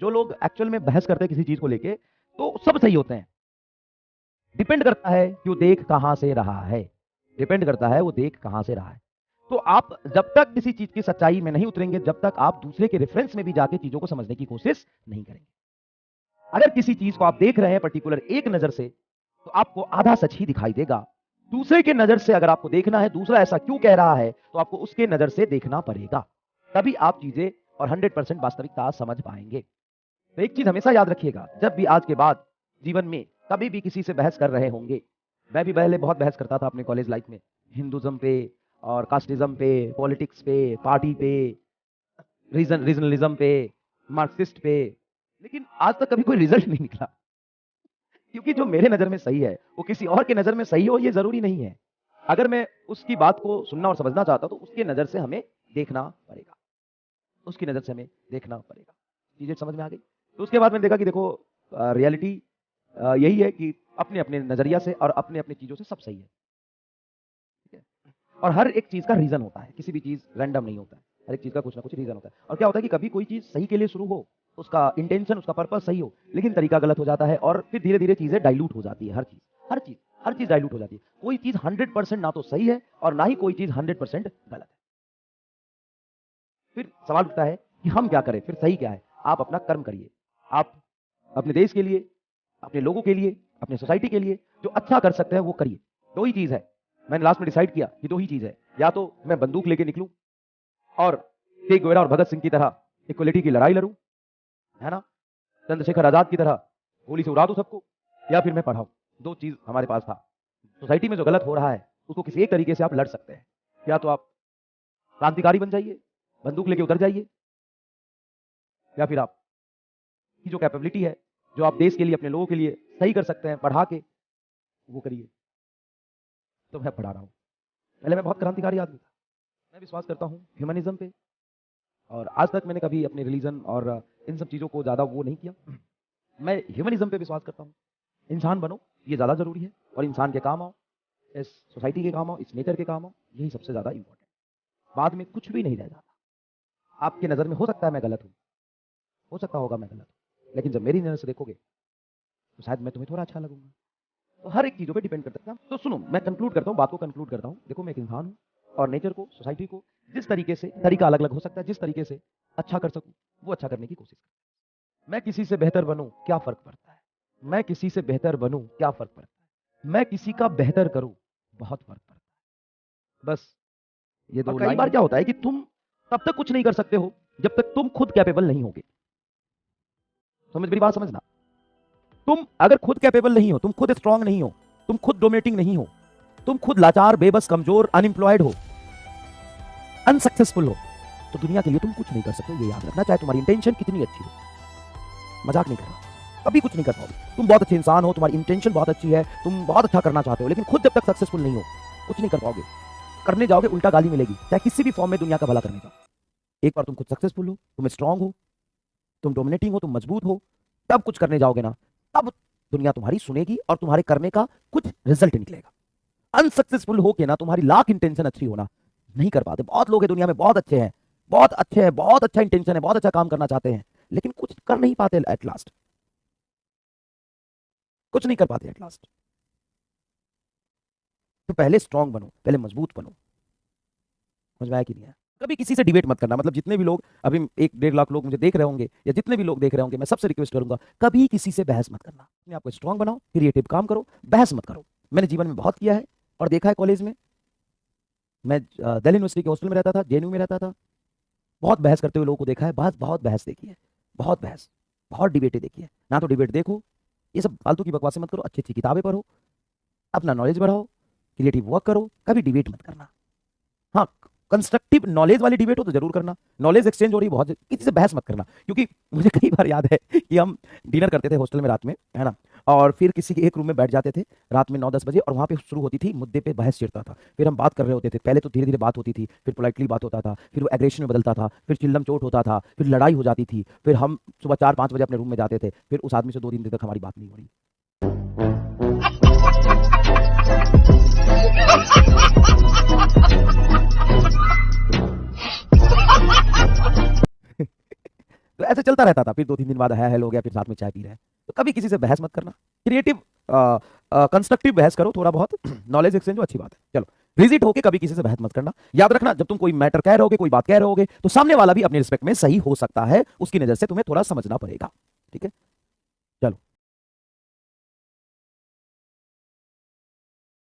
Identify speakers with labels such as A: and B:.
A: जो लोग एक्चुअल में बहस करते हैं किसी चीज को लेके, तो सब सही होते हैं। डिपेंड करता है कि वो देख कहां से रहा है, डिपेंड करता है वो देख कहां से रहा है। तो आप जब तक किसी चीज की सच्चाई में नहीं उतरेंगे, जब तक आप दूसरे के रेफरेंस में भी जाके चीजों को समझने की कोशिश नहीं करेंगे। अगर किसी चीज को आप देख रहे हैं पर्टिकुलर एक नजर से, तो आपको आधा सच ही दिखाई देगा। दूसरे के नजर से अगर आपको देखना है दूसरा ऐसा क्यों कह रहा है, तो आपको उसके नजर से देखना पड़ेगा, तभी आप चीजें और 100% वास्तविकता समझ पाएंगे। तो एक चीज हमेशा याद रखिएगा, जब भी आज के बाद जीवन में कभी भी किसी से बहस कर रहे होंगे, मैं भी पहले बहुत बहस करता था अपने कॉलेज लाइफ में, हिंदुज्म पे और कास्टिज्म पे, पॉलिटिक्स पे, पार्टी पे, रीजनलिज्म पे, मार्क्सिस्ट पे, लेकिन आज तक कभी कोई रिजल्ट नहीं निकला। क्योंकि जो मेरे नजर में सही है वो किसी और के नजर में सही हो ये जरूरी नहीं है। अगर मैं उसकी बात को सुनना और समझना चाहता हूं तो उसके नजर से हमें देखना पड़ेगा, उसकी नजर से हमें देखना पड़ेगा। चीजें समझ में आ गई? तो उसके बाद मैंने देखा कि देखो रियलिटी यही है कि अपने अपने नजरिया से और अपने अपने चीजों से सब सही है, ठीक है? और हर एक चीज का रीजन होता है, किसी भी चीज रैंडम नहीं होता है, हर एक चीज का कुछ ना कुछ रीजन होता है। और क्या होता है कि कभी कोई चीज सही के लिए शुरू हो, उसका इंटेंशन, उसका पर्पस सही हो, लेकिन तरीका गलत हो जाता है और फिर धीरे धीरे चीजें डाइल्यूट हो जाती है। हर चीज डाइल्यूट हो जाती है। कोई चीज 100% ना तो सही है और ना ही कोई चीज 100% गलत है। फिर सवाल उठता है कि हम क्या करें, फिर सही क्या है? आप अपना कर्म करिए, आप अपने देश के लिए, अपने लोगों के लिए, अपने सोसाइटी के लिए जो अच्छा कर सकते हैं वो करिए। दो ही चीज है, मैंने लास्ट में डिसाइड किया कि दो ही चीज है, या तो मैं बंदूक लेके निकलूं और चे गुवेरा और भगत सिंह की तरह इक्वलिटी की लड़ाई लड़ूं, है ना, चंद्रशेखर आजाद की तरह गोली से उड़ा दूं सबको, या फिर मैं पढ़ाऊं। दो चीज हमारे पास था। सोसाइटी में जो गलत हो रहा है उसको किसी एक तरीके से आप लड़ सकते हैं, या तो आप क्रांतिकारी बन जाइए, बंदूक लेके उतर जाइए, या फिर आप की जो कैपेबिलिटी है, जो आप देश के लिए, अपने लोगों के लिए सही कर सकते हैं पढ़ा के, वो करिए। तो मैं पढ़ा रहा हूं। पहले मैं बहुत क्रांतिकारी आदमी था, मैं विश्वास करता हूं ह्यूमनिज्म पे, और आज तक मैंने कभी अपने रिलीजन और इन सब चीजों को ज्यादा वो नहीं किया। मैं ह्यूमनिज्म पे विश्वास करता हूं। इंसान बनो, ये ज्यादा जरूरी है, और इंसान के काम आओ, इस सोसाइटी के काम आओ, इस नेचर के काम आओ, यही सबसे ज्यादा इंपॉर्टेंट। बाद में कुछ भी नहीं रह जाता। आपके नजर में हो सकता है मैं गलत हूं, हो सकता होगा मैं गलत हूं, लेकिन जब मेरी नजर से देखोगे तो शायद मैं तुम्हें थोड़ा अच्छा लगूंगा। तो हर एक चीजों पे डिपेंड करता है। तो सुनो, मैं कंक्लूड करता हूं, बात को कंक्लूड करता हूं। देखो, मैं एक इंसान हूं और नेचर को, सोसाइटी को जिस तरीके से, तरीका अलग अलग हो सकता है, जिस तरीके से अच्छा कर सकूं वो अच्छा करने की कोशिश करता हूं। मैं किसी से बेहतर बनूं, क्या फर्क पड़ता है? मैं किसी से बेहतर बनूं, क्या फर्क पड़ता है? मैं किसी का बेहतर करूं, बहुत फर्क पड़ता है। बस ये दो। कई बार क्या होता है कि तुम तब तक कुछ नहीं कर सकते हो जब तक तुम खुद कैपेबल नहीं होगे। समझ, मेरी बात समझना। तुम अगर खुद कैपेबल नहीं हो, तुम खुद स्ट्रांग नहीं हो, तुम खुद डोमिनेटिंग नहीं हो, तुम खुद लाचार, बेबस, कमजोर, अनएम्प्लॉयड हो, अनसक्सेसफुल हो, तो दुनिया के लिए तुम कुछ नहीं कर सकते। ये याद रखना, चाहे तुम्हारी इंटेंशन कितनी अच्छी हो। मजाक नहीं कर रहा, कभी कुछ नहीं कर पाओगे। तुम बहुत अच्छे इंसान हो, तुम्हारी इंटेंशन बहुत अच्छी है, तुम बहुत अच्छा करना चाहते हो, लेकिन खुद जब तक सक्सेसफुल नहीं हो कुछ नहीं कर पाओगे। करने जाओगे उल्टा गाली मिलेगी, चाहे किसी भी फॉर्म में दुनिया का भला करने का। एक बार तुम खुद सक्सेसफुल हो, तुम स्ट्रांग हो, तुम डोमिनेटिंग हो, तुम मजबूत हो, तब कुछ करने जाओगे ना, तब दुनिया तुम्हारी सुनेगी और तुम्हारे करने का कुछ रिजल्ट निकलेगा। अनसक्सेसफुल हो के ना, तुम्हारी लाख इंटेंशन अच्छी होना, नहीं कर पाते। बहुत लोग हैं दुनिया में, बहुत अच्छे हैं, बहुत अच्छे हैं, बहुत अच्छा इंटेंशन है, बहुत अच्छा काम करना चाहते हैं, लेकिन कुछ कर नहीं पाते। एट लास्ट कुछ नहीं कर पाते एट लास्ट। तो पहले स्ट्रांग बनो, पहले मजबूत बनो। समझ में आया कि नहीं आया? कभी किसी से डिबेट मत करना। मतलब जितने भी लोग अभी 1-1.5 लाख लोग मुझे देख रहे होंगे, या जितने भी लोग देख रहे होंगे, मैं सबसे रिक्वेस्ट करूंगा, कभी किसी से बहस मत करना। अपने आप को स्ट्रांग बनाओ, क्रिएटिव काम करो, बहस मत करो। मैंने जीवन में बहुत किया है और देखा है। कॉलेज में मैं दिल्ली यूनिवर्सिटी के हॉस्टल में रहता था, जेएनयू में रहता था, बहुत बहस करते हुए लोगों को देखा है। बहुत बहस देखी है, बहुत बहस, बहुत डिबेटें देखी है। ना तो डिबेट देखो, ये सब फालतू की बकवासें मत करो, अच्छी अच्छी किताबें पढ़ो, अपना नॉलेज बढ़ाओ, क्रिएटिव वर्क करो, कभी डिबेट मत करना। हाँ, कंस्ट्रक्टिव नॉलेज वाली डिबेट हो तो जरूर करना। नॉलेज एक्सचेंज हो रही बहुत, किसी से बहस मत करना। क्योंकि मुझे कई बार याद है कि हम डिनर करते थे हॉस्टल में रात में, है ना, और फिर किसी के एक रूम में बैठ जाते थे रात में 9-10 बजे, और वहां पे शुरू होती थी, मुद्दे पे बहस छिड़ता था। फिर हम बात कर रहे होते थे, पहले तो धीरे धीरे बात होती थी, फिर पोलाइटली बात होता था, फिर वो एग्रेशन में बदलता था, फिर चिल्लम चोट होता था, फिर लड़ाई हो जाती थी, फिर हम सुबह 4-5 बजे अपने रूम में जाते थे, फिर उस आदमी से 2-3 दिन तक हमारी बात नहीं हो रही। तो ऐसे चलता रहता था, फिर 2-3 दिन बाद है हेलो हो गया, फिर साथ में चाय पी रहे हैं। तो कभी किसी से बहस मत करना, क्रिएटिव कंस्ट्रक्टिव बहस करो थोड़ा बहुत, नॉलेज एक्सचेंज अच्छी बात है। चलो, रिजिट होके कभी किसी से बहस मत करना। याद रखना, जब तुम कोई मैटर कह रहे होगे, कोई बात कह रहे होगे, तो सामने वाला भी अपने रिस्पेक्ट में सही हो सकता है, उसकी नजर से तुम्हें थोड़ा समझना पड़ेगा। ठीक है, चलो।